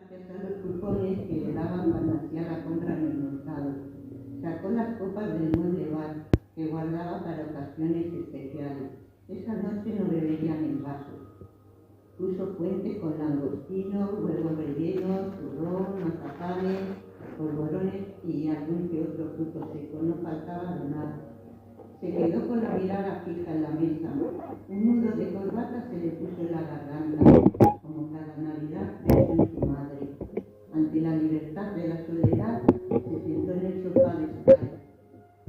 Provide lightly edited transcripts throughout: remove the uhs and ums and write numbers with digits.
gracias a los cupones que le daban cuando hacía la compra en el mercado. Sacó las copas del mueble bar que guardaba para ocasiones especiales. Esa noche no bebería en vasos. Puso fuente con langostinos, huevos rellenos, turrón, mazapanes, polvorones y algún que otro fruto seco. No faltaba de nada. Se quedó con la mirada fija en la mesa. Un nudo de corbata se le puso en la garganta, como cada Navidad pensó en su madre. Ante la libertad de la soledad, se sentó en el sofá de Sky.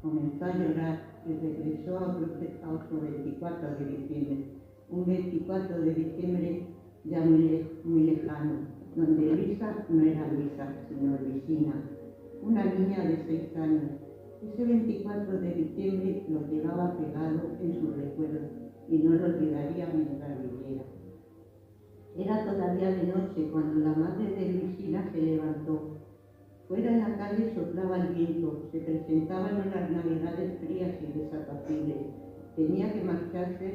Comenzó a llorar y regresó a otro 24 de diciembre. Un 24 de diciembre ya muy lejano, donde Luisa no era Luisa, sino Luisina, una niña de 6 años. Ese 24 de diciembre lo llevaba pegado en su recuerdo y no lo olvidaría mientras viviera. Era todavía de noche cuando la madre de Luisina se levantó. Fuera en la calle soplaba el viento, se presentaban unas navidades frías y desapacibles. Tenía que marcharse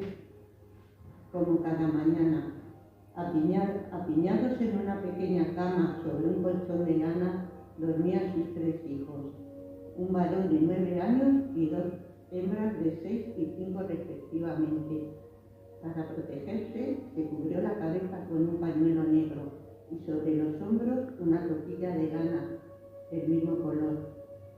como cada mañana. Apiñados en una pequeña cama sobre un colchón de lana, dormían sus 3 hijos. Un varón de 9 años y 2 hembras de 6 y 5 respectivamente. Para protegerse, se cubrió la cabeza con un pañuelo negro y sobre los hombros una toquilla de lana del mismo color.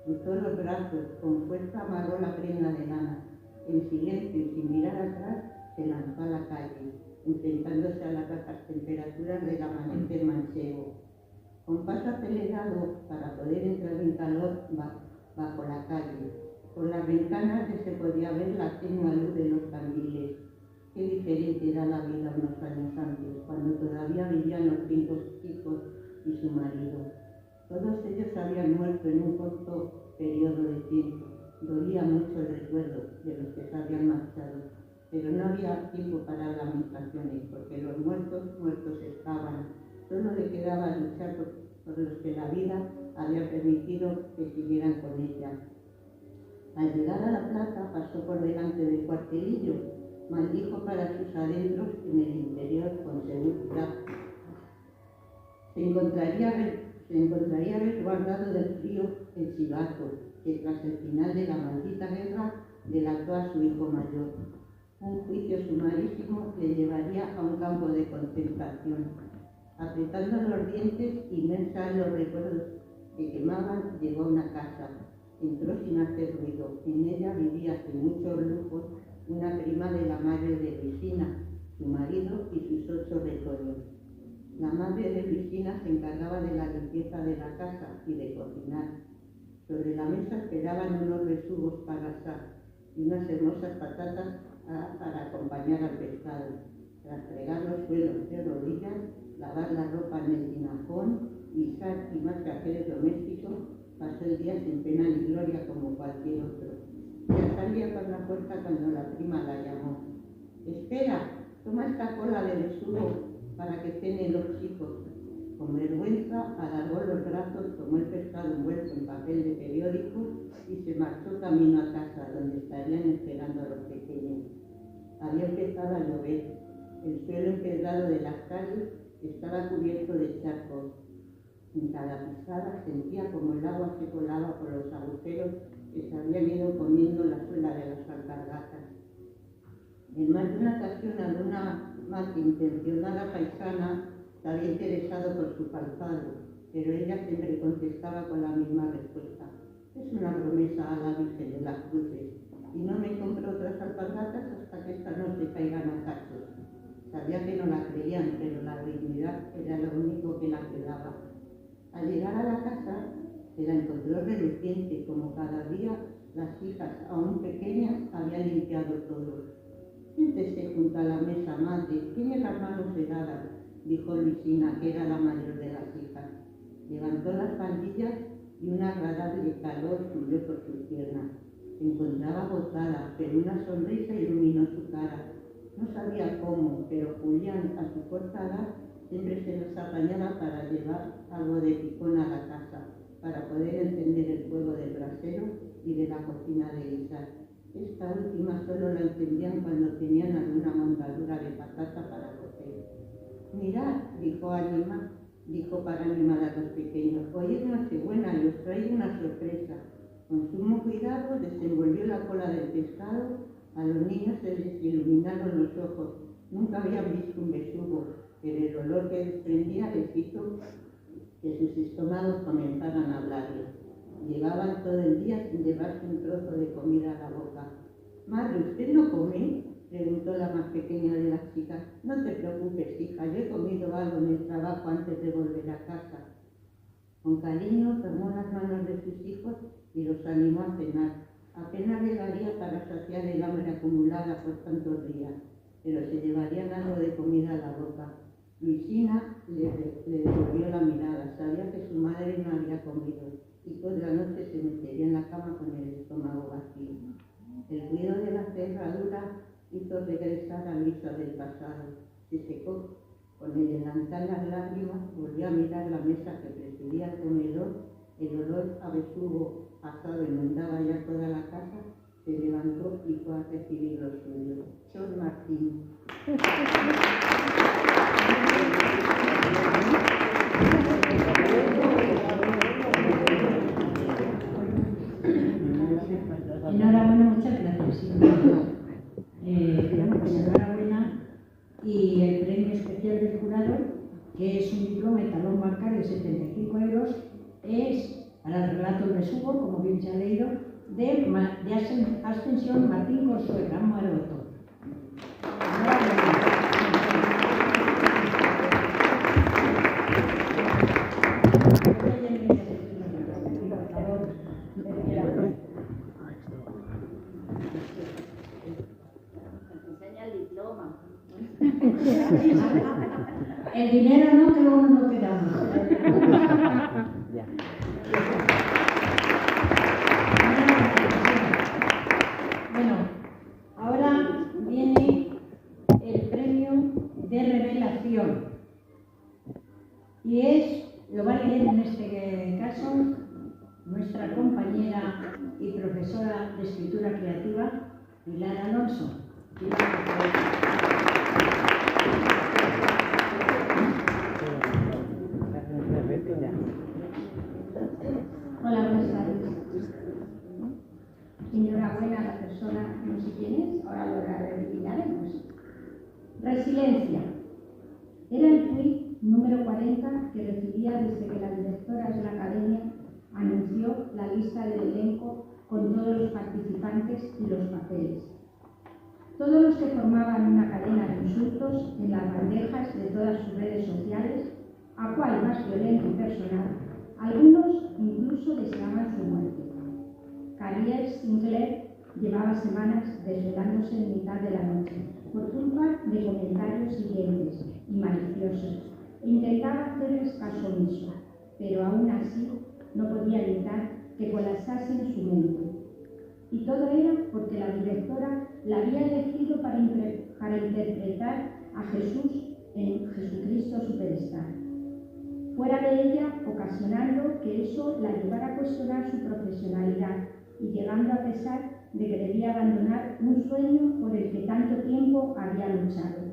Cruzó los brazos, con fuerza amarró la prenda de lana. En silencio y sin mirar atrás, se lanzó a la calle, enfrentándose a las bajas temperaturas del amanecer manchego. Con paso acelerado para poder entrar en calor bajo la calle. Por las ventanas se podía ver la tenue luz de los candiles. Qué diferente era la vida unos años antes, cuando todavía vivían los 5 hijos y su marido. Todos ellos habían muerto en un corto periodo de tiempo. Dolía mucho el recuerdo de los que se habían marchado, pero no había tiempo para lamentaciones, porque los muertos estaban. Solo le quedaba luchar por los que la vida había permitido que siguieran con ella. Al llegar a la plaza pasó por delante del cuartelillo, maldijo para sus adentros en el interior con seguridad. Se encontraría resguardado del frío el chivato, que tras el final de la maldita guerra delató a su hijo mayor. Un juicio sumarísimo le llevaría a un campo de concentración. Apretando los dientes, inmersa en los recuerdos que quemaban, llegó a una casa. Entró sin hacer ruido. En ella vivía sin muchos lujos una prima de la madre de Luisina, su marido y sus 8 retoños. La madre de Luisina se encargaba de la limpieza de la casa y de cocinar. Sobre la mesa esperaban unos besugos para asar y unas hermosas patatas para acompañar al pescado. Tras fregar los suelos de rodillas, lavar la ropa en el tinajón, guisar y más quehaceres domésticos, pasó el día sin pena ni gloria como cualquier otro. Ya salía por la puerta cuando la prima la llamó. «Espera, toma esta cola de besugo para que cenen los chicos». Con vergüenza alargó los brazos, tomó el pescado envuelto en papel de periódico y se marchó camino a casa, donde estarían esperando a los pequeños. Había empezado a llover. El suelo empedrado de las calles estaba cubierto de charcos. En cada pisada sentía como el agua se colaba por los agujeros que se habían ido comiendo la suela de las alpargatas. En más de una ocasión, alguna malintencionada paisana se había interesado por su calzado, pero ella siempre contestaba con la misma respuesta: «Es una promesa a la Virgen de las Cruces, y no me compro otras alpargatas hasta que esta no se caigan a cachos». Sabía que no la creían, pero la dignidad era lo único que la quedaba. Al llegar a la casa, se la encontró reluciente, como cada día las hijas, aún pequeñas, habían limpiado todo. «Siéntese junto a la mesa, madre, tiene las manos heladas», dijo Luisina, que era la mayor de las hijas. Levantó las pandillas y un agradable calor subió por sus piernas. Se encontraba agotada, pero una sonrisa iluminó su cara. No sabía cómo, pero Julián, a su corta edad, siempre se las apañaba para llevar algo de picón a la casa, para poder encender el fuego del brasero y de la cocina de guisar. Esta última solo la encendían cuando tenían alguna montadura de patata para cocer. «Mirad», dijo Ánima, dijo para animar a los pequeños. Hoy es Nochebuena y os traigo una sorpresa. Con sumo cuidado desenvolvió la cola del pescado. A los niños se les iluminaron los ojos. Nunca habían visto un besugo, pero el olor que desprendía les hizo que sus estómagos comenzaran a hablarles. Llevaban todo el día sin llevarse un trozo de comida a la boca. «Madre, ¿usted no come?», preguntó la más pequeña de las chicas. «No te preocupes, hija, yo he comido algo en el trabajo antes de volver a casa». Con cariño tomó las manos de sus hijos y los animó a cenar. Apenas le daría para saciar el hambre acumulada por tantos días, pero se llevarían algo de comida a la boca. Luisina le devolvió la mirada. Sabía que su madre no había comido y por la noche se metería en la cama con el estómago vacío. El ruido de la cerradura hizo regresar a Luisa del pasado. Se secó con el delantal las lágrimas, volvió a mirar la mesa que presidía el comedor. El olor a besugo asado inundaba ya toda la casa. Se levantó y fue a recibir los suyos. Sor Martín. Enhorabuena, muchas gracias. Enhorabuena, y el premio especial del jurado, que es un diploma y talón bancario de 75 euros, es para el relato El besugo, como bien se ha leído, de Ascensión Martín Consuegra Maroto. El dinero no, que luego no quedamos. Bueno, ahora viene el premio de revelación. Y lo va a leer en este caso nuestra compañera y profesora de escritura creativa, Pilar Alonso. Hola, buenas tardes. Enhorabuena a la persona, no sé quién es, ahora lo adivinaremos. Resiliencia. Era el tuit número 40 que recibía desde que la directora de la academia anunció la lista del elenco con todos los participantes y los papeles. Todos los que formaban una cadena de insultos en las bandejas de todas sus redes sociales, a cual más violento y personal, algunos incluso deseaban su muerte. Carrier Sinclair llevaba semanas desvelándose en mitad de la noche por culpa de comentarios hirientes y maliciosos. Intentaba hacerles caso omiso, pero aún así no podía evitar que colapsase en su mente. Y todo era porque la directora la había elegido para interpretar a Jesús en Jesucristo Superstar. Fuera de ella, ocasionando que eso la llevara a cuestionar su profesionalidad y llegando a pesar de que debía abandonar un sueño por el que tanto tiempo había luchado.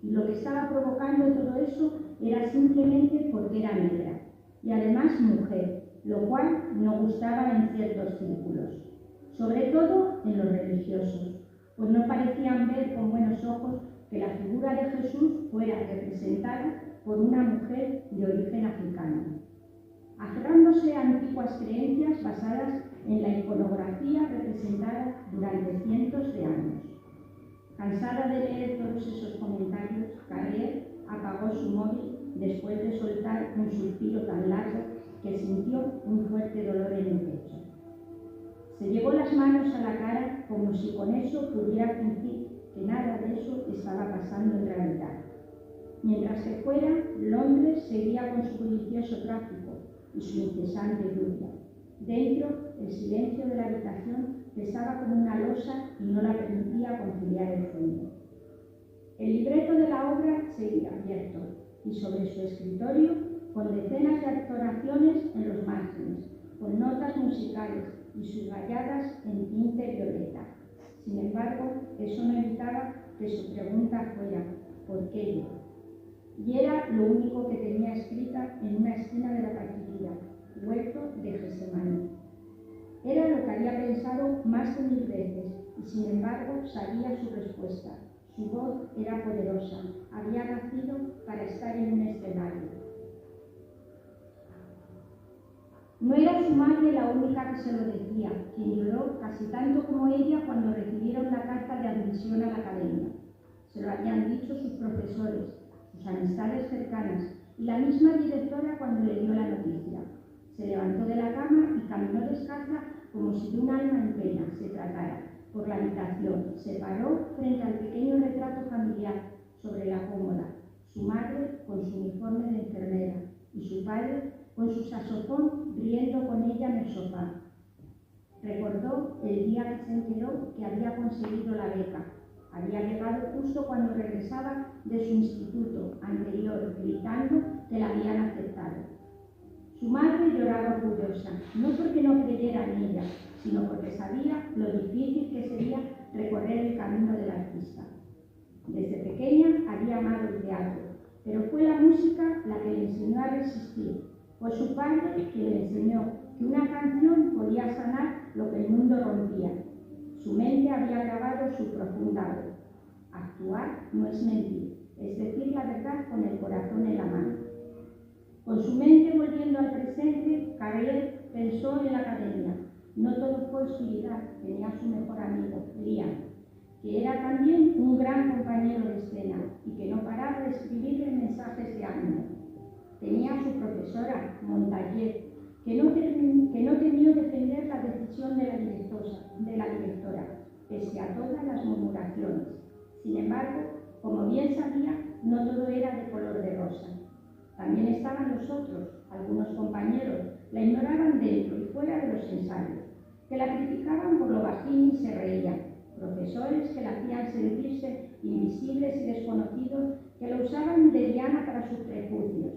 Y lo que estaba provocando todo eso era simplemente porque era negra y además mujer, lo cual no gustaba en ciertos círculos, sobre todo en los religiosos, pues no parecían ver con buenos ojos que la figura de Jesús fuera representada por una mujer de origen africano, aferrándose a antiguas creencias basadas en la iconografía representada durante cientos de años. Cansada de leer todos esos comentarios, Carrier apagó su móvil después de soltar un suspiro tan largo que sintió un fuerte dolor en el pecho. Se llevó las manos a la cara como si con eso pudiera fingir que nada de eso estaba pasando en realidad. Mientras que fuera, Londres seguía con su bullicioso tráfico y su incesante lluvia. Dentro, el silencio de la habitación pesaba como una losa y no la permitía conciliar el sueño. El libreto de la obra seguía abierto y sobre su escritorio, con decenas de actuaciones en los márgenes, con notas musicales y subrayadas en tinte violeta. Sin embargo, eso no evitaba que su pregunta fuera: ¿por qué yo? y era lo único que tenía escrita en una esquina de la partitura: huerto de Getsemaní. Era lo que había pensado más de 1000 veces, y sin embargo sabía su respuesta. Su voz era poderosa, había nacido para estar en un escenario. No era su madre la única que se lo decía, quien lloró casi tanto como ella cuando recibieron la carta de admisión a la academia. Se lo habían dicho sus profesores, sus amistades cercanas y la misma directora cuando le dio la noticia. Se levantó de la cama y caminó descalza como si de un alma en pena se tratara por la habitación. Se paró frente al pequeño retrato familiar sobre la cómoda, su madre con su uniforme de enfermera y su padre con su saxofón riendo con ella en el sofá. Recordó el día que se enteró que había conseguido la beca. Había llegado justo cuando regresaba de su instituto anterior, gritando que la habían aceptado. Su madre lloraba orgullosa, no porque no creyera en ella, sino porque sabía lo difícil que sería recorrer el camino del artista. Desde pequeña había amado el teatro, pero fue la música la que le enseñó a resistir. Fue su padre quien le enseñó que una canción podía sanar lo que el mundo rompía. Su mente había grabado su profunda voz. Actuar no es mentir, es decir la verdad con el corazón en la mano. Con su mente volviendo al presente, Carrier pensó en la academia. No todo fue oscuridad, tenía a su mejor amigo, Liam, que era también un gran compañero de escena y que no paraba de escribirle mensajes de ánimo. Tenía a su profesora, Montaguet, que no temió defender la decisión de la directora, pese a todas las murmuraciones. Sin embargo, como bien sabía, no todo era de color de rosa. También estaban los otros, algunos compañeros, la ignoraban dentro y fuera de los ensayos, que la criticaban por lo bajín y se reían, profesores que la hacían sentirse invisibles y desconocidos, que lo usaban de diana para sus prejuicios.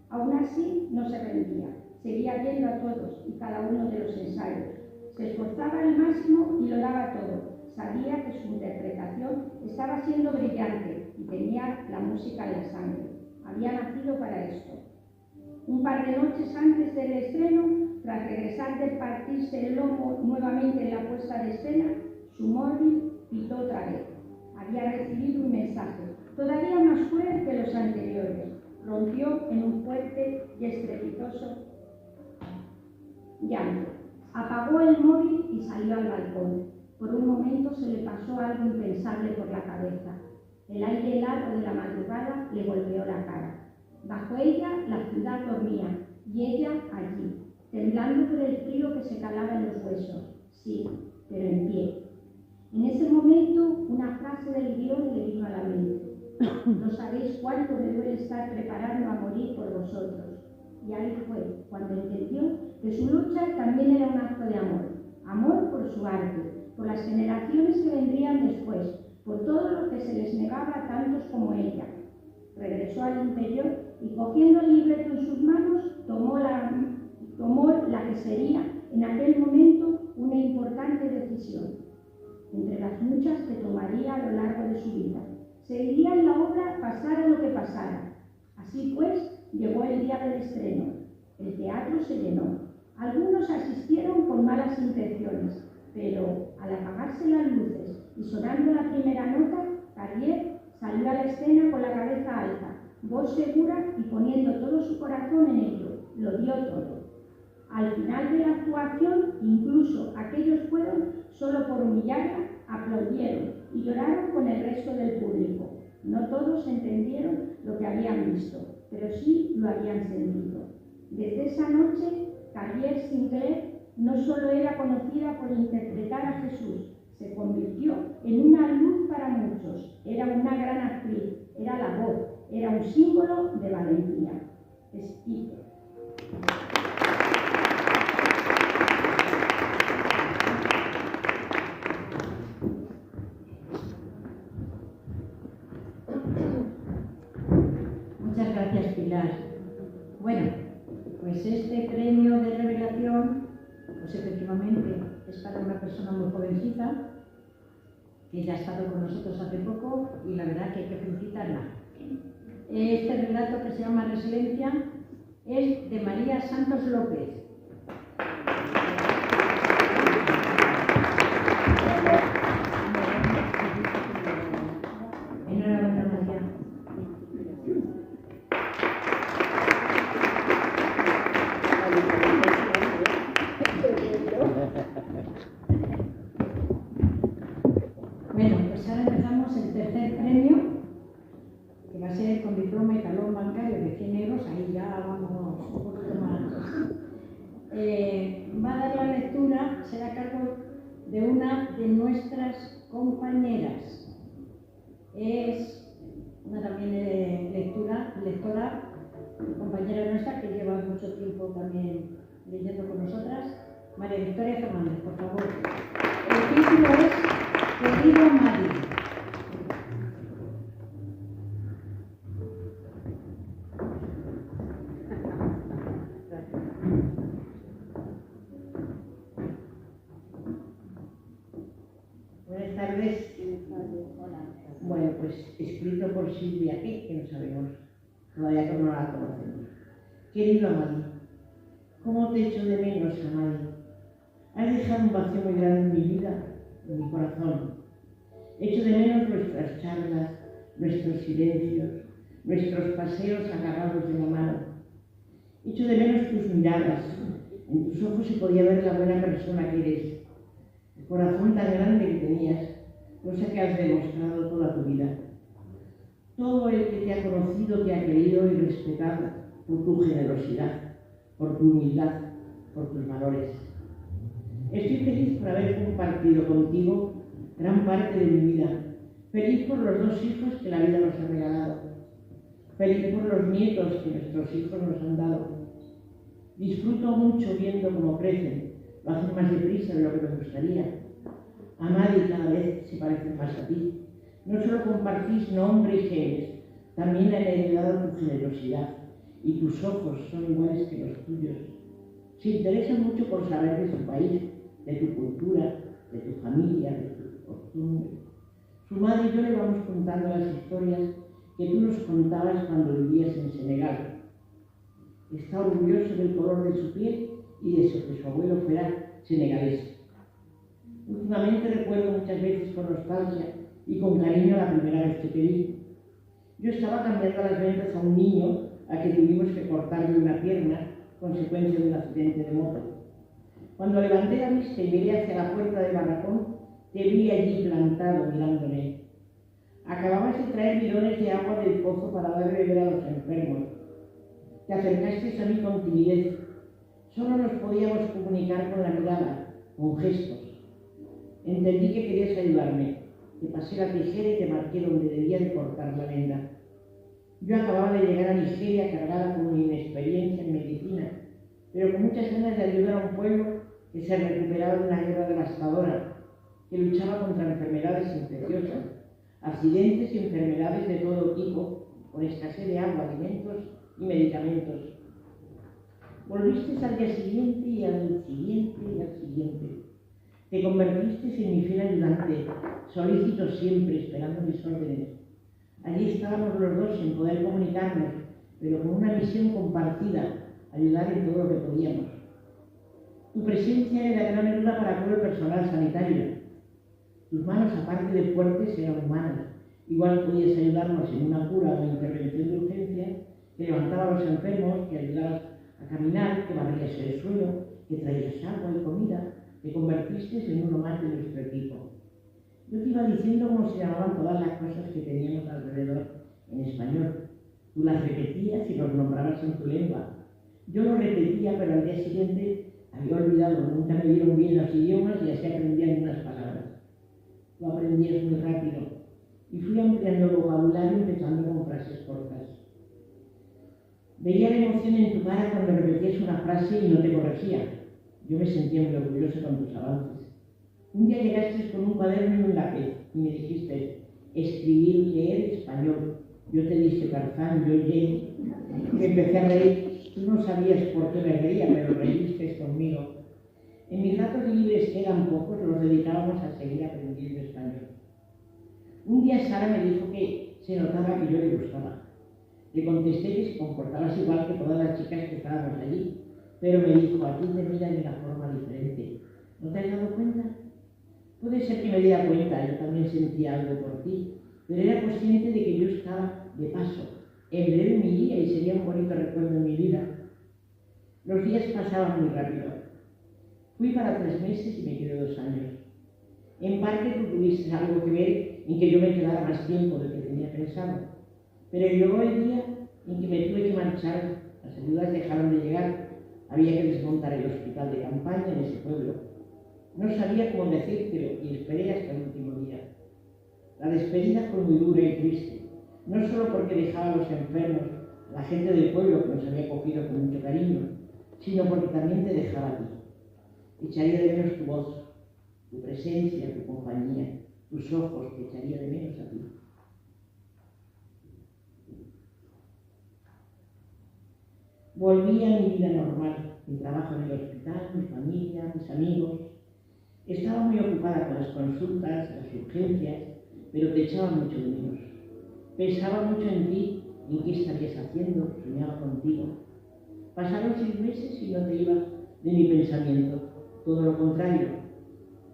Aún así, no se rendía, seguía yendo a todos y cada uno de los ensayos. Se esforzaba al máximo y lo daba todo. Sabía que su interpretación estaba siendo brillante y tenía la música en la sangre. Había nacido para esto. Un par de noches antes del estreno, tras regresar de partirse el lomo nuevamente en la puesta de escena, su móvil pitó otra vez. Había recibido un mensaje, todavía más cruel que los anteriores. Rompió en un fuerte y estrepitoso llanto. Apagó el móvil y salió al balcón. Por un momento se le pasó algo impensable por la cabeza. El aire helado de la madrugada le golpeó la cara. Bajo ella la ciudad dormía y ella allí, temblando por el frío que se calaba en los huesos. Sí, pero en pie. En ese momento una frase del guión le vino a la mente. No sabéis cuánto me duele estar preparando a morir por vosotros. Y ahí fue cuando entendió que su lucha también era un acto de amor. Amor por su arte, por las generaciones que vendrían después, por todo lo que se les negaba a tantos como ella. Regresó al interior y cogiendo el libreto en sus manos, tomó la que sería en aquel momento una importante decisión, entre las muchas que tomaría a lo largo de su vida. Seguiría en la obra pasara lo que pasara. Así pues, llegó el día del estreno. El teatro se llenó. Algunos asistieron con malas intenciones, pero al apagarse las luces y sonando la primera nota, Carrier salió a la escena con la cabeza alta, voz segura y poniendo todo su corazón en ello. Lo dio todo. Al final de la actuación, incluso aquellos fueron solo por humillarla, aplaudieron y lloraron con el resto del público. No todos entendieron lo que habían visto, pero sí lo habían sentido. Desde esa noche, Carrier Sinclair no solo era conocida por interpretar a Jesús, se convirtió en una luz para muchos. Era una gran actriz, era la voz, era un símbolo de valentía. Speaker. Muchas gracias, Pilar. Bueno, pues este premio de revelación, pues efectivamente es para una persona muy jovencita, que ya ha estado con nosotros hace poco y la verdad que hay que felicitarla. Este relato, que se llama Resiliencia, es de María Santos López. Enhorabuena, María. Bueno, pues ahora empezamos el tercer premio, que va a ser con diploma y talón bancario de 100 euros, ahí ya vamos un poquito más. Va a dar la lectura, será a cargo de una de nuestras compañeras. Es una también lectora, compañera nuestra que lleva mucho tiempo también leyendo con nosotras, María Victoria Fernández, por favor. El título es Querido Madi. Buenas tardes. Hola. Bueno, pues escrito por Silvia, que no sabemos, todavía no la conocemos. Querido Amadi, ¿cómo te echo de menos, Amadi? Has dejado un vacío muy grande en mi vida, en mi corazón. Echo de menos nuestras charlas, nuestros silencios, nuestros paseos agarrados de la mano. Echo de menos tus miradas. En tus ojos se podía ver la buena persona que eres, el corazón tan grande que tenías, cosa que has demostrado toda tu vida. Todo el que te ha conocido te ha querido y respetado por tu generosidad, por tu humildad, por tus valores. Estoy feliz por haber compartido contigo gran parte de mi vida. Feliz por los 2 hijos que la vida nos ha regalado. Feliz por los nietos que nuestros hijos nos han dado. Disfruto mucho viendo cómo crecen. Lo hacen más deprisa de lo que me gustaría. Amadi cada vez se parece más a ti. No solo compartís nombre y genes, también han heredado tu generosidad y tus ojos son iguales que los tuyos. Se interesa mucho por saber de su país, de tu cultura, de tu familia, de tus costumbres. Su madre y yo le vamos contando las historias que tú nos contabas cuando vivías en Senegal. Está orgulloso del color de su piel y de eso que su abuelo fuera senegalés. Últimamente recuerdo muchas veces con nostalgia y con cariño la primera vez que te vi. Yo estaba cambiando las ventas a un niño a que tuvimos que cortarle una pierna, consecuencia de un accidente de moto. Cuando levanté la vista y miré hacia la puerta del barracón, te vi allí plantado mirándome. Acababas de traer bidones de agua del pozo para dar de beber a los enfermos. Te acercaste a mí con timidez. Solo nos podíamos comunicar con la mirada, con gestos. Entendí que querías ayudarme. Te pasé la tijera y te marqué donde debía de cortar la venda. Yo acababa de llegar a Nigeria cargada con mi inexperiencia en medicina, pero con muchas ganas de ayudar a un pueblo que se recuperaba de una guerra devastadora, que luchaba contra enfermedades infecciosas, accidentes y enfermedades de todo tipo, con escasez de agua, alimentos y medicamentos. Volviste al día siguiente y al siguiente y al siguiente. Te convertiste en mi fiel ayudante, solícito siempre, esperando mis órdenes. Allí estábamos los dos sin poder comunicarnos, pero con una misión compartida, ayudar en todo lo que podíamos. Tu presencia era gran ayuda para todo el personal sanitario. Tus manos, aparte de fuertes, eran humanas. Igual podías ayudarnos en una cura o intervención de urgencia, que levantaba a los enfermos, que ayudabas a caminar, que barrías el suelo, que traías agua y comida. Te convertiste en uno más de nuestro equipo. Yo te iba diciendo cómo se llamaban todas las cosas que teníamos alrededor en español. Tú las repetías y los nombrabas en tu lengua. Yo lo repetía, pero al día siguiente había olvidado. Nunca me dieron bien los idiomas y así aprendían unas palabras. Tú aprendías muy rápido. Y fui ampliando el vocabulario empezando con frases cortas. Veía la emoción en tu cara cuando repetías una frase y no te corregía. Yo me sentía muy orgullosa con tus avances. Un día llegaste con un cuaderno y un lápiz y me dijiste, escribir, leer español. Yo te dije Tarzán, yo llegué. Me empecé a reír. Tú no sabías por qué me reía, pero reíste conmigo. En mis ratos libres, que eran pocos, los dedicábamos a seguir aprendiendo español. Un día Sara me dijo que se notaba que yo le gustaba. Le contesté que se comportabas igual que todas las chicas que estábamos allí, pero me dijo, a ti te miran de una forma diferente. ¿No te has dado cuenta? Puede ser que me diera cuenta, yo también sentía algo por ti, pero era consciente de que yo estaba de paso. En breve me iría y sería un bonito recuerdo en mi vida. Los días pasaban muy rápido. Fui para 3 meses y me quedé 2 años. En parte tú tuviste algo que ver en que yo me quedara más tiempo del que tenía pensado. Pero llegó el día en que me tuve que marchar. Las ayudas dejaron de llegar. Había que desmontar el hospital de campaña en ese pueblo. No sabía cómo decírtelo y esperé hasta el último día. La despedida fue muy dura y triste. No solo porque dejaba a los enfermos, a la gente del pueblo que nos había cogido con mucho cariño, sino porque también te dejaba a ti. Echaría de menos tu voz, tu presencia, tu compañía, tus ojos, te echaría de menos a ti. Volví a mi vida normal, mi trabajo en el hospital, mi familia, mis amigos. Estaba muy ocupada con las consultas, las urgencias, pero te echaba mucho de menos. Pensaba mucho en ti y en qué estarías haciendo, soñaba contigo. Pasaron 6 meses y no te ibas de mi pensamiento, todo lo contrario.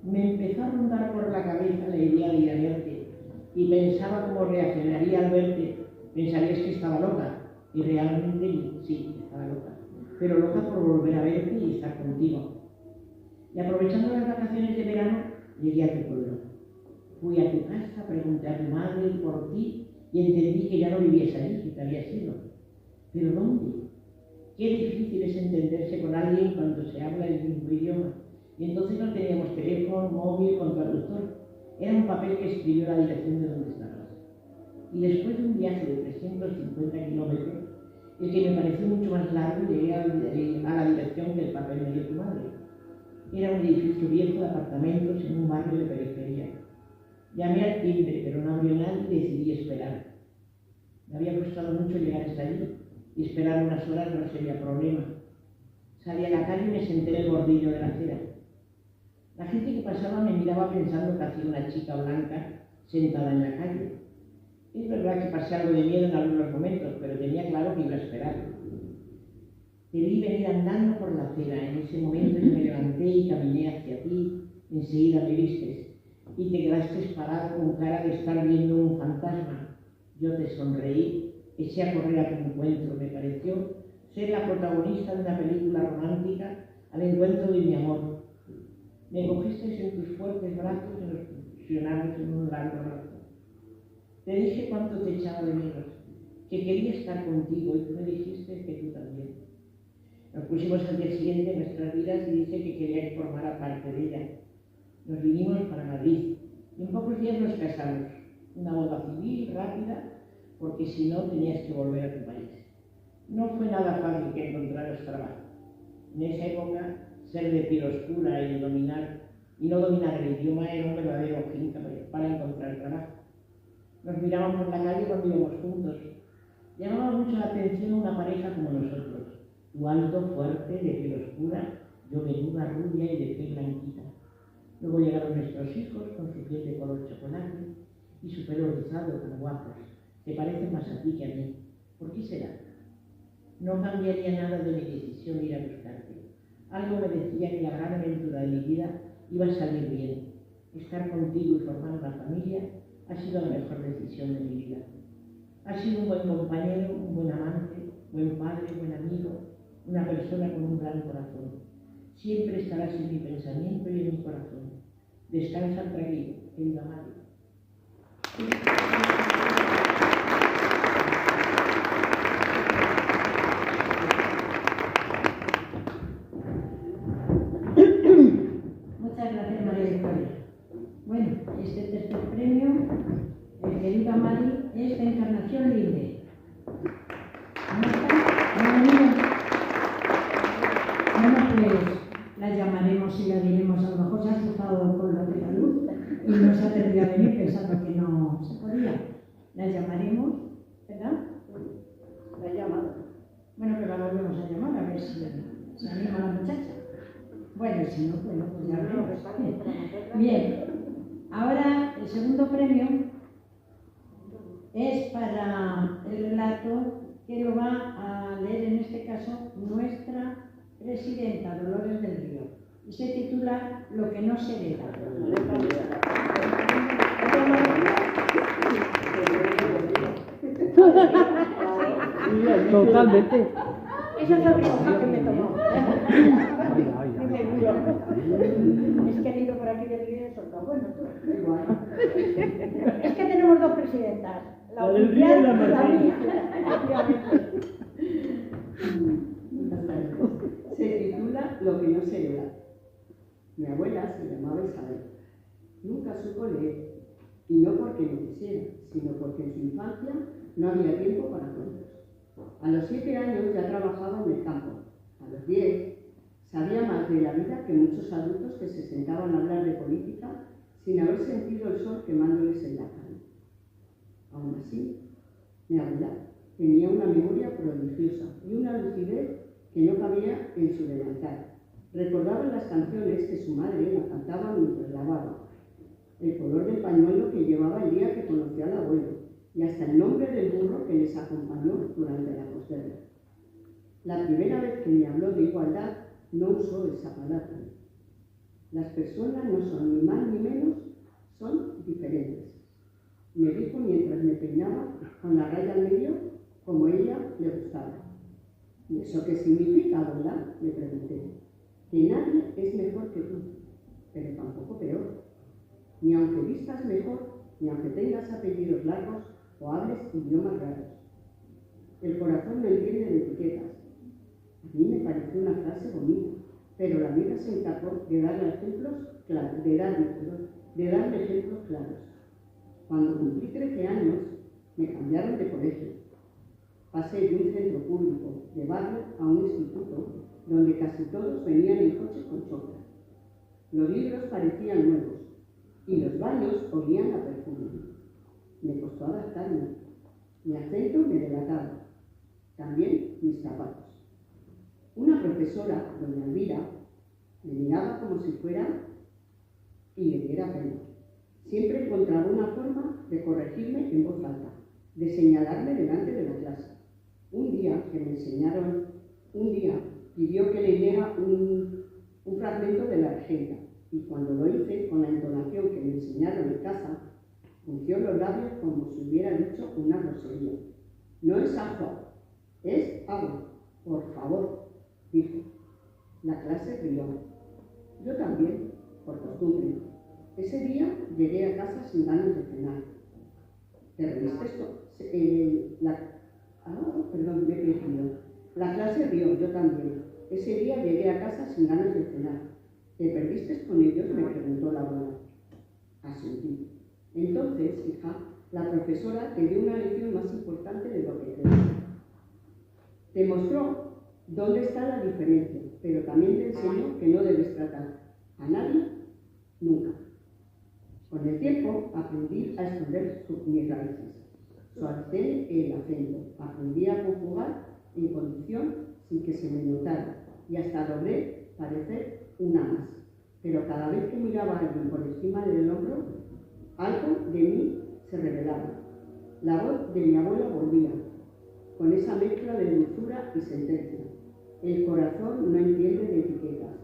Me empezó a rondar por la cabeza la idea de ir a verte y pensaba cómo reaccionaría al verte. Pensarías que estaba loca y realmente sí, estaba loca, pero loca por volver a verte y estar contigo. Y aprovechando las vacaciones de verano, llegué a tu pueblo. Fui a tu casa, pregunté a tu madre por ti y entendí que ya no vivías ahí, que te habías ido. ¿Pero dónde? Qué difícil es entenderse con alguien cuando se habla el mismo idioma. Y entonces no teníamos teléfono, móvil con traductor. Era un papel que escribió la dirección de donde estabas. Y después de un viaje de 350 kilómetros, el que me pareció mucho más largo, llegué a la dirección que el papel me dio tu madre. Era un edificio viejo de apartamentos en un barrio de periferia. Llamé al timbre, pero no abrió nadie y decidí esperar. Me había costado mucho llegar hasta allí y esperar unas horas no sería problema. Salí a la calle y me senté en el bordillo de la acera. La gente que pasaba me miraba pensando que hacía una chica blanca sentada en la calle. Es verdad que pasé algo de miedo en algunos momentos, pero tenía claro que iba a esperar. Te vi venir andando por la acera. En ese momento yo me levanté y caminé hacia ti. Enseguida me vistes y te quedaste parado con cara de estar viendo un fantasma. Yo te sonreí, eché a correr a tu encuentro. Me pareció ser la protagonista de una película romántica al encuentro de mi amor. Me cogiste en tus fuertes brazos y nos fusionamos en un largo abrazo. Te dije cuánto te echaba de menos, que quería estar contigo y tú me dijiste que tú también. Nos pusimos al día siguiente en nuestras vidas y dije que quería que formara parte de ella. Nos vinimos para Madrid y en pocos días nos casamos. Una boda civil rápida, porque si no tenías que volver a tu país. No fue nada fácil que encontraras trabajo. En esa época, ser de piel oscura y no dominar el idioma era un verdadero fin para encontrar trabajo. Nos miraban por la calle cuando íbamos juntos. Llamaba mucho la atención una pareja como nosotros. Tú alto, fuerte, de piel oscura, yo menuda, rubia y de piel blanquita. Luego llegaron nuestros hijos con su piel de color chocolate y su pelo rizado tan guapos. Se parecen más a ti que a mí. ¿Por qué será? No cambiaría nada de mi decisión ir a buscarte. Algo me decía que la gran aventura de mi vida iba a salir bien. Estar contigo y formar una familia ha sido la mejor decisión de mi vida. Has sido un buen compañero, un buen amante, buen padre, buen amigo, una persona con un gran corazón. Siempre estarás en mi pensamiento y en mi corazón. Descansa tranquilo, querida madre. Muchas gracias, María Victoria. Bueno, este tercer premio, el que diga Mari, es de Encarnación Libre. Bueno, pues la llamaremos y la diremos. A lo mejor se ha asustado con lo de la luz y no se ha atrevido a venir pensando que no se podía. La llamaremos, ¿verdad? La he llamado. Bueno, pero la volvemos a llamar a ver si se anima la muchacha. Bueno, si no, bueno, pues ya veremos. Bien, ahora el segundo premio es para el relato que lo va a leer en este caso nuestra presidenta Dolores del Río. Y se titula Lo que no se hereda. Totalmente. Eso es el riesgo que me tomó. Es que he ido por aquí del río y soltado. Bueno, tú, igual. Es que tenemos dos presidentas. La del río y la mía. Se titula Lo que no se hereda. Mi abuela se llamaba Isabel. Nunca supo leer, y no porque no quisiera, sino porque en su infancia no había tiempo para cuentos. A los 7 años ya trabajaba en el campo. A los 10 sabía más de la vida que muchos adultos que se sentaban a hablar de política sin haber sentido el sol quemándoles en la cara. Aún así, mi abuela tenía una memoria prodigiosa y una lucidez que no cabía en su delantal. Recordaba las canciones que su madre la cantaba mientras lavaba, el color del pañuelo que llevaba el día que conoció al abuelo y hasta el nombre del burro que les acompañó durante la posguerra. La primera vez que me habló de igualdad no usó esa palabra. Las personas no son ni más ni menos, son diferentes. Me dijo mientras me peinaba con la raya al medio como ella le gustaba. ¿Y eso qué significa, abuela?, le pregunté. Que nadie es mejor que tú, pero tampoco peor. Ni aunque vistas mejor, ni aunque tengas apellidos largos o hables idiomas raros. El corazón no entiende de etiquetas. A mí me pareció una frase bonita, pero la amiga se encargó de darle ejemplos claros, de darle ejemplos claros. Cuando cumplí 13 años, me cambiaron de colegio. Pasé de un centro público de barrio a un instituto donde casi todos venían en coche con chopra. Los libros parecían nuevos y los baños olían a perfume. Me costó adaptarme. Mi acento me delataba. También mis zapatos. Una profesora, doña Elvira, me miraba como si fuera y le diera pena. Siempre encontraba una forma de corregirme en voz alta, de señalarme delante de la clase. Un día pidió que leyera un fragmento de la Argenta, y cuando lo hice con la entonación que me enseñaron en casa, frunció los labios como si hubiera dicho una grosería. No es agua, es agua, por favor, dijo. La clase rió. Yo también, por costumbre. Ese día llegué a casa sin ganas de cenar. ¿Te reviste esto? Me he perdido. La clase rió, yo también. Ese día llegué a casa sin ganas de cenar. ¿Te perdiste con ellos?, me preguntó la abuela. Asentí. Entonces, hija, la profesora te dio una lección más importante de lo que crees. Te mostró dónde está la diferencia, pero también te enseñó que no debes tratar a nadie nunca. Con el tiempo aprendí a esconder mis raíces. Suavicé el acento, aprendí a conjugar en condición sin que se me notara y hasta logré parecer una más. Pero cada vez que miraba a alguien por encima del hombro, algo de mí se revelaba. La voz de mi abuela volvía, con esa mezcla de dulzura y sentencia. El corazón no entiende de etiquetas.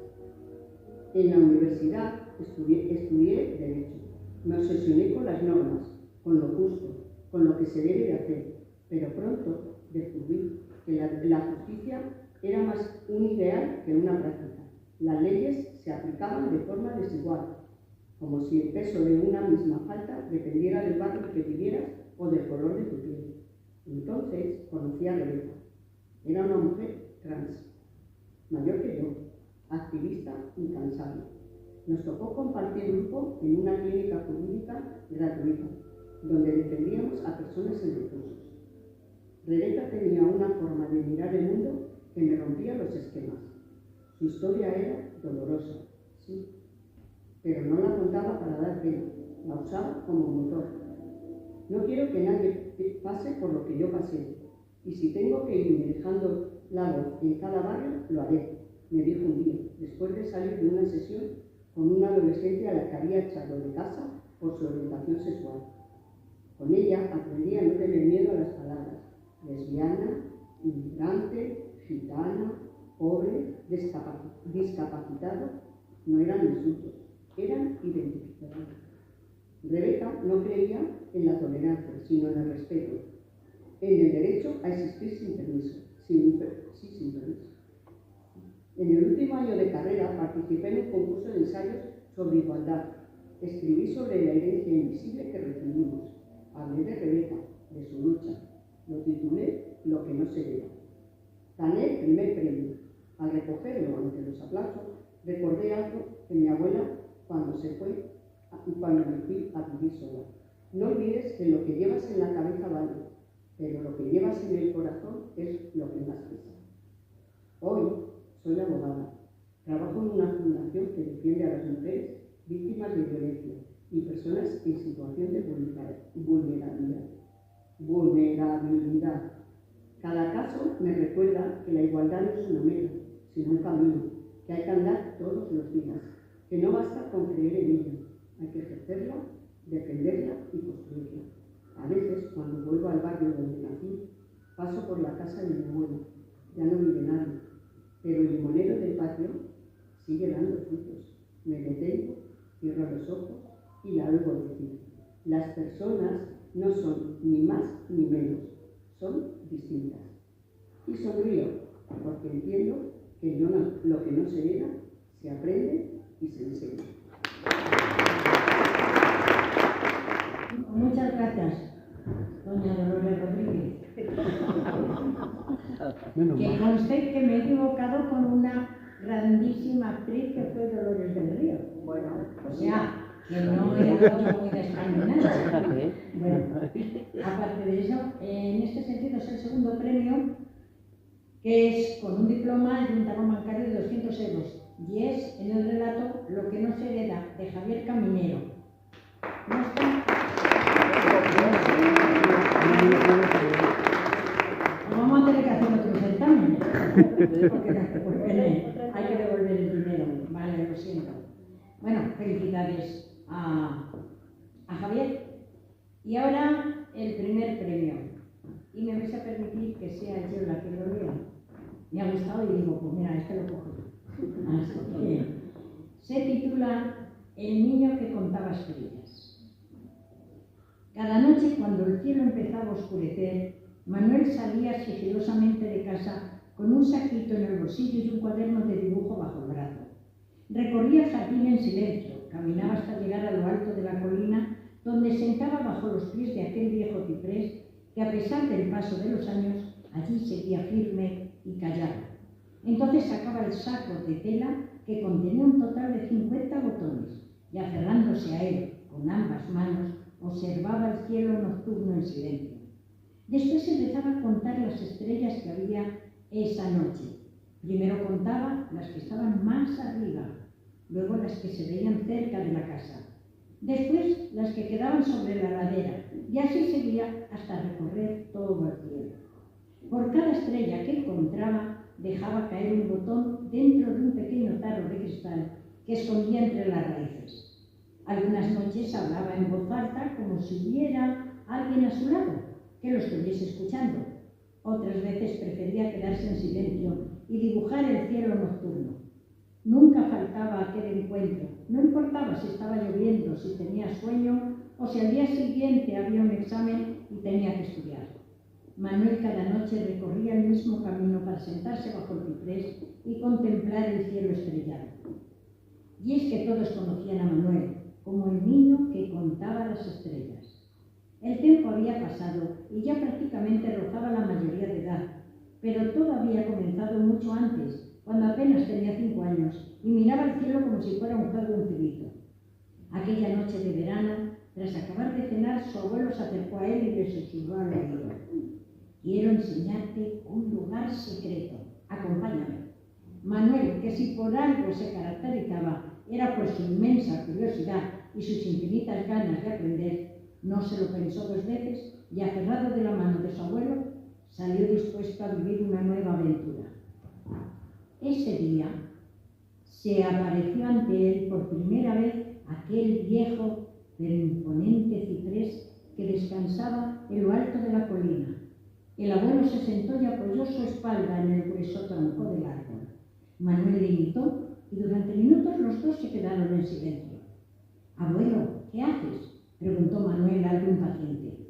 En la universidad estudié Derecho. Me obsesioné con las normas, con lo justo, con lo que se debe de hacer, pero pronto descubrí que la justicia era más un ideal que una práctica. Las leyes se aplicaban de forma desigual, como si el peso de una misma falta dependiera del barrio que vivieras o del color de tu piel. Entonces conocí a Rebeca. Era una mujer trans, mayor que yo, activista incansable. Nos tocó compartir grupo en una clínica jurídica gratuita, donde defendíamos a personas sin recursos. Rebeca tenía una forma de mirar el mundo que me rompía los esquemas. Su historia era dolorosa, sí, pero no la contaba para dar pena, la usaba como motor. No quiero que nadie pase por lo que yo pasé, y si tengo que irme dejando la voz en cada barrio, lo haré, me dijo un día, después de salir de una sesión con una adolescente a la que había echado de casa por su orientación sexual. Con ella aprendí a no tener miedo a las palabras lesbiana, inmigrante, gitana, pobre, discapacitado, no eran insultos, eran identificaciones. Rebeca no creía en la tolerancia, sino en el respeto, en el derecho a existir sin permiso. En el último año de carrera participé en un concurso de ensayos sobre igualdad. Escribí sobre la herencia invisible que recibimos. Hablé de Rebeca, de su lucha. Lo titulé Lo que no se ve. Gané el primer premio. Al recogerlo ante los aplausos, recordé algo de mi abuela cuando se fue y cuando me fui a vivir sola. No olvides que lo que llevas en la cabeza vale, pero lo que llevas en el corazón es lo que más pesa. Hoy soy abogada. Trabajo en una fundación que defiende a las mujeres víctimas de violencia y personas en situación de vulnerabilidad. Cada caso me recuerda que la igualdad no es una meta, sino un camino que hay que andar todos los días, que no basta con creer en ella, hay que ejercerla, defenderla y construirla. A veces, cuando vuelvo al barrio donde nací, paso por la casa de mi abuela. Ya no vive nadie, pero el limonero del patio sigue dando frutos. Me detengo, cierro los ojos y la oigo decir: las personas no son ni más ni menos, son distintas. Y sonrío, porque entiendo que lo que no se hereda, se aprende y se enseña. Muchas gracias, doña Dolores Rodríguez. Que conste que me he equivocado con una grandísima actriz que fue Dolores del Río. Bueno, O sea, que no era todo muy descaminado. Bueno, aparte de eso, en este sentido es el segundo premio, que es con un diploma y un talón bancario de 200 euros. Y es en el relato Lo que no se hereda, de Javier Caminero. ¿No está? Vamos a tener que hacer otro certamen, porque hay que devolver el dinero. Vale, lo siento. Bueno, felicidades a Javier. Y ahora el primer premio. Y me vais a permitir que sea yo la que lo lea. Me ha gustado y digo, pues mira, este lo cojo yo. Así que se titula El niño que contaba estrellas. Cada noche, cuando el cielo empezaba a oscurecer, Manuel salía sigilosamente de casa con un saquito en el bolsillo y un cuaderno de dibujo bajo el brazo. Recorría el jardín en silencio, caminaba hasta llegar a lo alto de la colina, donde sentaba bajo los pies de aquel viejo ciprés que, a pesar del paso de los años, allí seguía firme y callado. Entonces sacaba el saco de tela que contenía un total de 50 botones y, aferrándose a él con ambas manos, observaba el cielo nocturno en silencio. Después empezaba a contar las estrellas que había esa noche. Primero contaba las que estaban más arriba, luego las que se veían cerca de la casa, después las que quedaban sobre la ladera, y así seguía hasta recorrer todo el cielo. Por cada estrella que encontraba, dejaba caer un botón dentro de un pequeño tarro de cristal que escondía entre las raíces. Algunas noches hablaba en voz alta, como si hubiera alguien a su lado que lo estuviese escuchando. Otras veces prefería quedarse en silencio y dibujar el cielo nocturno. Nunca faltaba aquel encuentro, no importaba si estaba lloviendo, si tenía sueño o si al día siguiente había un examen y tenía que estudiar. Manuel cada noche recorría el mismo camino para sentarse bajo el ciprés y contemplar el cielo estrellado. Y es que todos conocían a Manuel como el niño que contaba las estrellas. El tiempo había pasado y ya prácticamente rozaba la mayoría de edad, pero todo había comenzado mucho antes, cuando apenas tenía 5 años y miraba el cielo como si fuera un jardincito. Aquella noche de verano, tras acabar de cenar, su abuelo se acercó a él y le susurró al oído: «Quiero enseñarte un lugar secreto. Acompáñame». Manuel, que si por algo se caracterizaba era por su inmensa curiosidad y sus infinitas ganas de aprender, no se lo pensó 2 veces y, aferrado de la mano de su abuelo, salió dispuesto a vivir una nueva aventura. Ese día se apareció ante él por primera vez aquel viejo pero imponente ciprés que descansaba en lo alto de la colina. El abuelo se sentó y apoyó su espalda en el grueso tronco del árbol. Manuel le imitó y durante minutos los dos se quedaron en silencio. «Abuelo, ¿qué haces?», preguntó Manuel algo impaciente,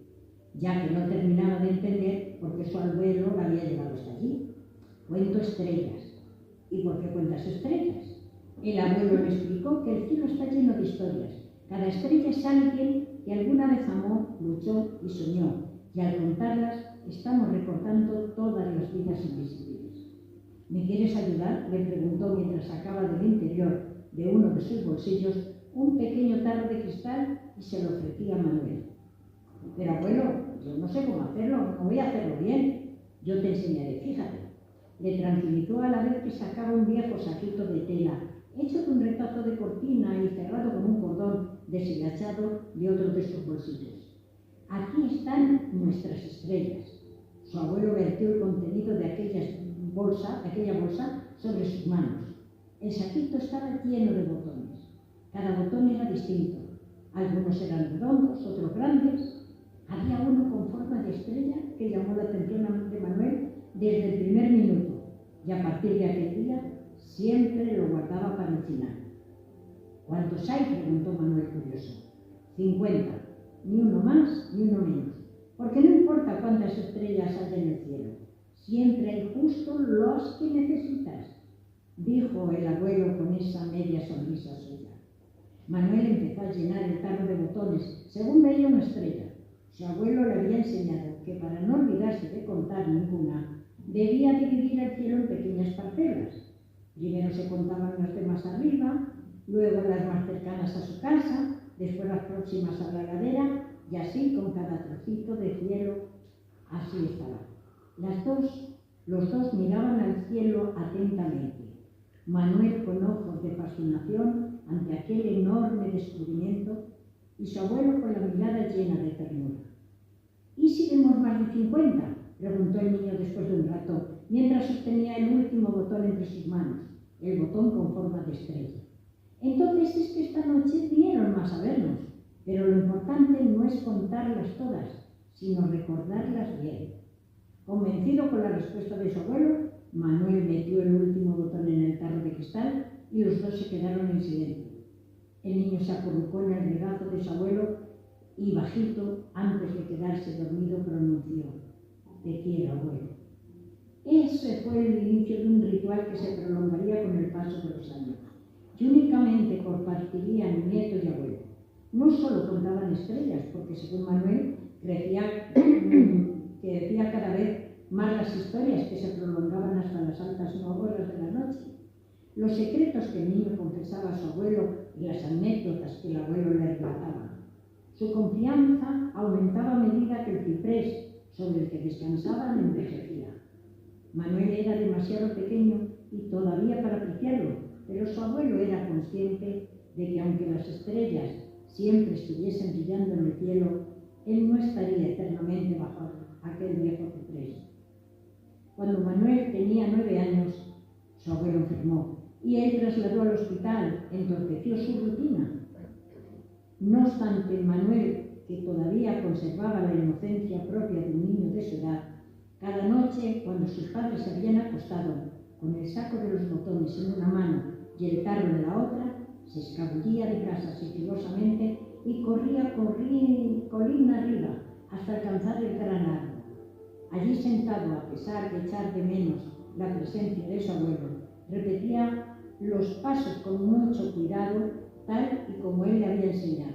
ya que no terminaba de entender por qué su abuelo la había llevado hasta allí. «Cuento estrellas». «¿Y por qué cuentas estrellas?». El abuelo le explicó que el cielo está lleno de historias. Cada estrella es alguien que alguna vez amó, luchó y soñó, y al contarlas estamos recordando todas las vidas invisibles. «¿Me quieres ayudar?», le preguntó mientras sacaba del interior de uno de sus bolsillos un pequeño tarro de cristal y se lo ofrecía a Manuel. «Pero abuelo, yo no sé cómo hacerlo, no voy a hacerlo bien. Yo te enseñaré, fíjate». Le tranquilizó a la vez que sacaba un viejo saquito de tela, hecho de un retazo de cortina y cerrado con un cordón deshilachado de otro de sus bolsillos. «Aquí están nuestras estrellas». Su abuelo vertió el contenido de aquella bolsa sobre sus manos. El saquito estaba lleno de botones. Cada botón era distinto. Algunos eran redondos, otros grandes. Había uno con forma de estrella que llamó la atención de Manuel desde el primer minuto, y a partir de aquel día siempre lo guardaba para el final. «¿Cuántos hay?», preguntó Manuel curioso. «50, ni uno más ni uno menos, porque no importa cuántas estrellas hay en el cielo, siempre hay justo los que necesitas», dijo el abuelo con esa media sonrisa suya. Manuel empezó a llenar el tarro de botones según veía una estrella. Su abuelo le había enseñado que para no olvidarse de contar ninguna, debía dividir el cielo en pequeñas parcelas. Primero se contaban las de más arriba, luego las más cercanas a su casa, después las próximas a la ladera, y así con cada trocito de cielo. Así estaba. Los dos miraban al cielo atentamente. Manuel con ojos de fascinación ante aquel enorme descubrimiento y su abuelo con la mirada llena de ternura. «¿Y si vemos más de 50?», preguntó el niño después de un rato, mientras sostenía el último botón entre sus manos, el botón con forma de estrella. «Entonces es que esta noche vinieron más a vernos, pero lo importante no es contarlas todas, sino recordarlas bien». Convencido con la respuesta de su abuelo, Manuel metió el último botón en el tarro de cristal y los dos se quedaron en silencio. El niño se acurrucó en el regazo de su abuelo y bajito, antes de quedarse dormido, pronunció: «Te quiero, abuelo». Ese fue el inicio de un ritual que se prolongaría con el paso de los años, y únicamente compartirían nieto y abuelo. No solo contaban estrellas, porque según Manuel que decía cada vez más las historias que se prolongaban hasta las altas horas de la noche, los secretos que el niño confesaba a su abuelo y las anécdotas que el abuelo le relataba. Su confianza aumentaba a medida que el ciprés sobre el que descansaban envejecía. Manuel era demasiado pequeño y todavía para apreciarlo, pero su abuelo era consciente de que aunque las estrellas siempre estuviesen brillando en el cielo, él no estaría eternamente bajo aquel viejo ciprés. Cuando Manuel tenía 9 años, su abuelo enfermó y él trasladó al hospital, entorpeció su rutina. No obstante, Manuel, que todavía conservaba la inocencia propia de un niño de su edad, cada noche, cuando sus padres se habían acostado, con el saco de los botones en una mano y el tarro en la otra, se escabullía de casa sigilosamente y corría colina arriba hasta alcanzar el gran árbol. Allí sentado, a pesar de echar de menos la presencia de su abuelo, repetía los pasos con mucho cuidado, tal y como él le había enseñado.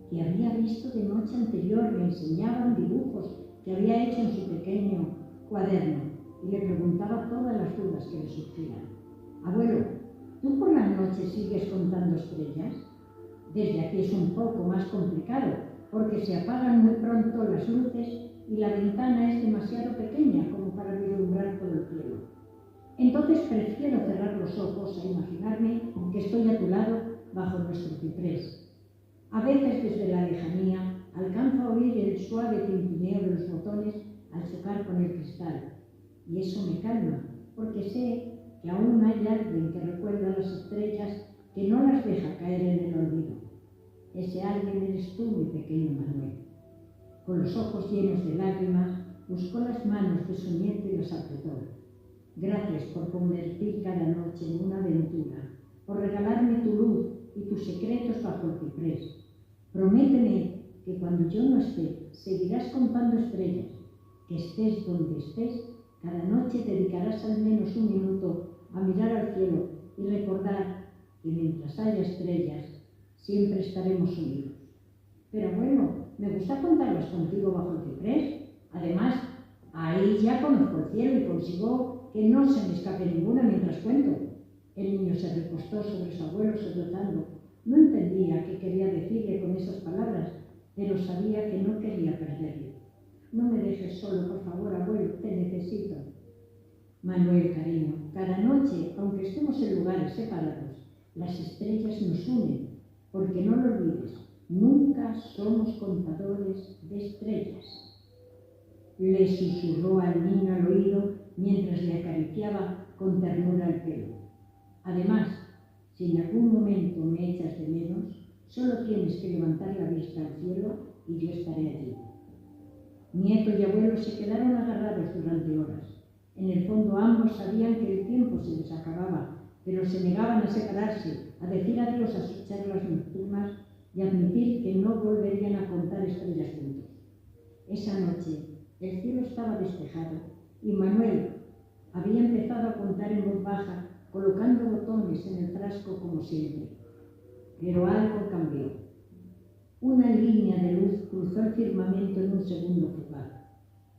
Que había visto de noche anterior, le enseñaban dibujos que había hecho en su pequeño cuaderno y le preguntaba todas las dudas que le surgían. «Abuelo, ¿tú por las noches sigues contando estrellas? Desde aquí es un poco más complicado, porque se apagan muy pronto las luces y la ventana es demasiado pequeña como para vislumbrar todo el cielo. Entonces prefiero cerrar los ojos e imaginarme que estoy a tu lado bajo nuestro ciprés. A veces desde la lejanía alcanzo a oír el suave tintineo de los botones al chocar con el cristal, y eso me calma, porque sé que aún hay alguien que recuerda las estrellas, que no las deja caer en el olvido. Ese alguien eres tú, mi pequeño Manuel». Con los ojos llenos de lágrimas, buscó las manos de su nieto y las apretó. Gracias por convertir cada noche en una aventura, por regalarme tu luz y tus secretos bajo el ciprés. Prométeme que cuando yo no esté, seguirás contando estrellas, que estés donde estés, cada noche dedicarás al menos un minuto a mirar al cielo y recordar que mientras haya estrellas, siempre estaremos unidos. Pero bueno, me gusta contarlas contigo bajo el ciprés. Además, ahí ya conozco el cielo y consigo que no se me escape ninguna mientras cuento. El niño se recostó sobre su abuelo sollozando. No entendía qué quería decirle con esas palabras, pero sabía que no quería perderle. No me dejes solo, por favor, abuelo, te necesito. Manuel, cariño, cada noche, aunque estemos en lugares separados, las estrellas nos unen, porque no lo olvides, nunca somos contadores de estrellas. Le susurró al niño al oído mientras le acariciaba con ternura el pelo. Además, si en algún momento me echas de menos, solo tienes que levantar la vista al cielo y yo estaré allí. Nieto y abuelo se quedaron agarrados durante horas. En el fondo ambos sabían que el tiempo se les acababa, pero se negaban a separarse, a decir adiós a sus charlas nocturnas y a admitir que no volverían a contar estrellas juntos. Esa noche el cielo estaba despejado y Manuel había empezado a contar en voz baja, colocando botones en el frasco como siempre. Pero algo cambió. Una línea de luz cruzó el firmamento en un segundo fugaz.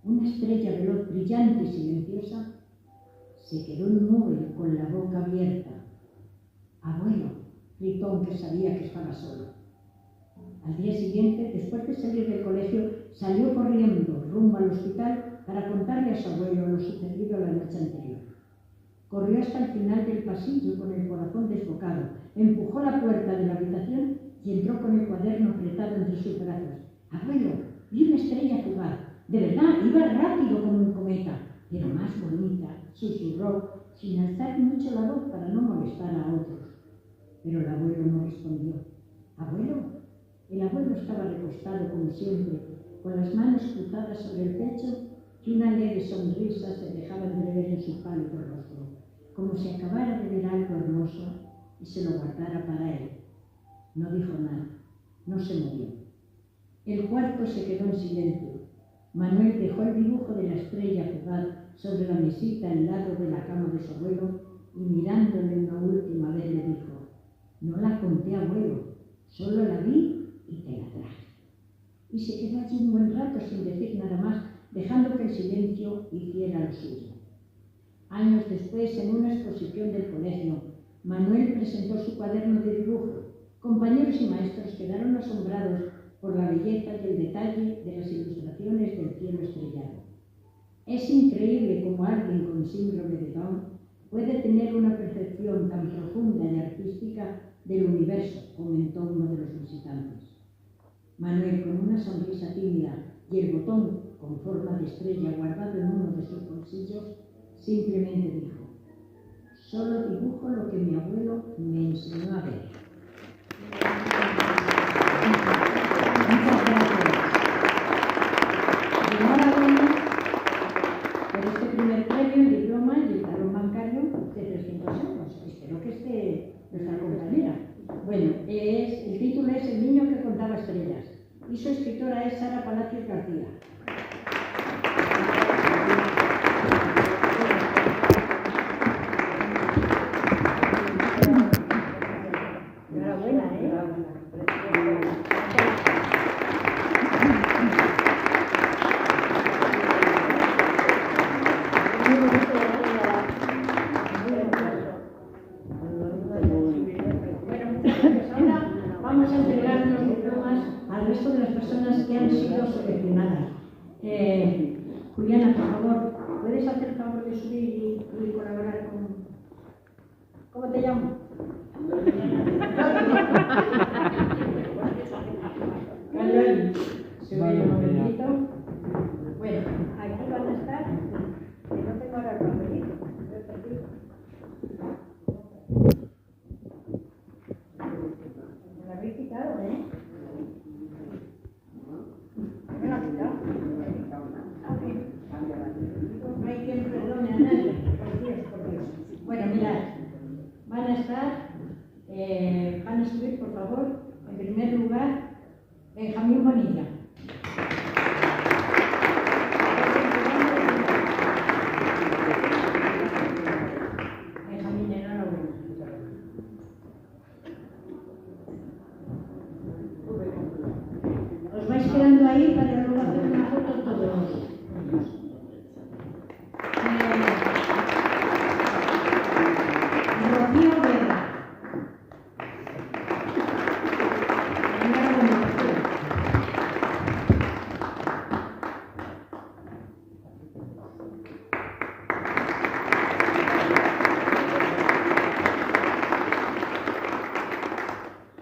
Una estrella veloz, brillante y silenciosa, se quedó inmóvil con la boca abierta. «Abuelo», gritó aunque sabía que estaba solo. Al día siguiente, después de salir del colegio, salió corriendo rumbo al hospital para contarle a su abuelo lo sucedido la noche anterior. Corrió hasta el final del pasillo con el corazón desbocado, empujó la puerta de la habitación y entró con el cuaderno apretado entre sus brazos. «Abuelo, vi una estrella fugaz. De verdad, iba rápido como un cometa, pero más bonita», susurró, sin alzar mucho la voz para no molestar a otros. Pero el abuelo no respondió. «Abuelo». El abuelo estaba recostado como siempre, con las manos cruzadas sobre el pecho y una leve sonrisa se dejaba entrever en su pálido rostro, como si acabara de ver algo hermoso y se lo guardara para él. No dijo nada, no se movió. El cuarto se quedó en silencio. Manuel dejó el dibujo de la estrella fugaz sobre la mesita al lado de la cama de su abuelo y mirándole una última vez le dijo: «No la conté, abuelo, solo la vi y te la traje». Y se quedó allí un buen rato sin decir nada más, dejando que el silencio hiciera lo suyo. Años después, en una exposición del colegio, Manuel presentó su cuaderno de dibujo. Compañeros y maestros quedaron asombrados por la belleza y el detalle de las ilustraciones del cielo estrellado. «Es increíble cómo alguien con síndrome de Down puede tener una percepción tan profunda y artística del universo», comentó uno de los visitantes. Manuel, con una sonrisa tímida y el botón con forma de estrella guardado en uno de sus bolsillos, simplemente dijo: «Solo dibujo lo que mi abuelo me enseñó a ver». Muchas gracias. Y enhorabuena por este primer premio, el diploma y el talón bancario de 300 euros. Espero que esté nuestra compañera. Bueno, el título es El niño que contaba estrellas y su escritora es Sara Palacios García. Enhorabuena, ¿eh? Vamos a entregar los diplomas al resto de las personas que han sido seleccionadas. Juliana, por favor, ¿puedes hacer el favor de subir y colaborar con... ¿Cómo te llamo? Carlos, sube un momentito. Bueno, aquí van a estar, que no tengo ahora el papelito, lo he perdido. Me lo habéis quitado, ¿eh? Me lo ha quitado. estar, van a subir, por favor, en primer lugar, Benjamín Bonilla. Benjamín, enhorabuena. Os vais quedando ahí para luego hacer una foto todos. Rocío Guerra.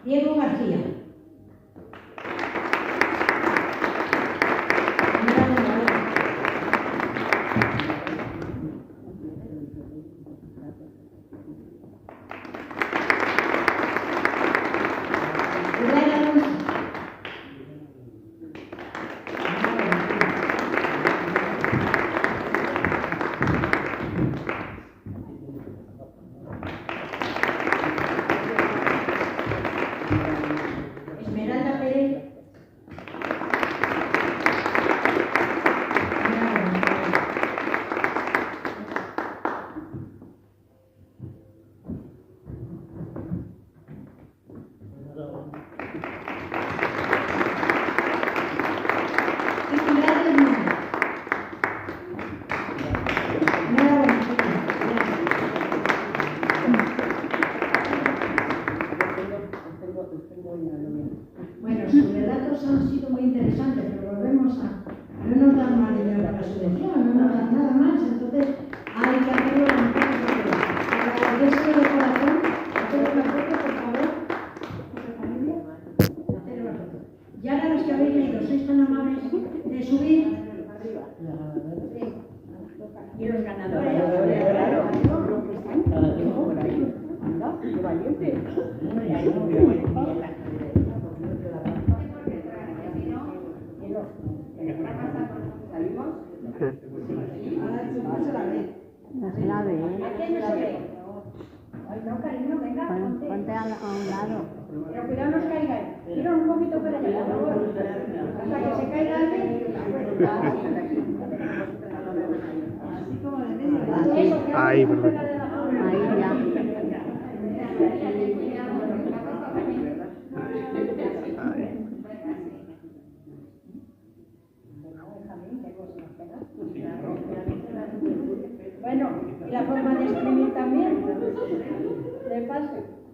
Diego García. Esmeralda Pérez. Bueno, sus relatos han sido muy interesantes, pero volvemos a... No nos dan más dinero para la subvención, no nos dan nada más, entonces hay que hacerlo con todo. Agradecerse de corazón, hacer una foto, por favor. Hacer una foto. Y ahora los que habéis leído, sois tan amables de subir. Y los ganadores. Anda, qué valiente. No se la ve. ¿Quién no se ve? Ay, no, cariño, venga, ponte. Ponte a un lado. Pero cuidado, no os caigáis. Tira un poquito para allá, por favor. Hasta que se caiga alguien. Así como de medio. Ahí, perfecto. Ahí ya. Bueno, y la forma de escribir también. Le paso.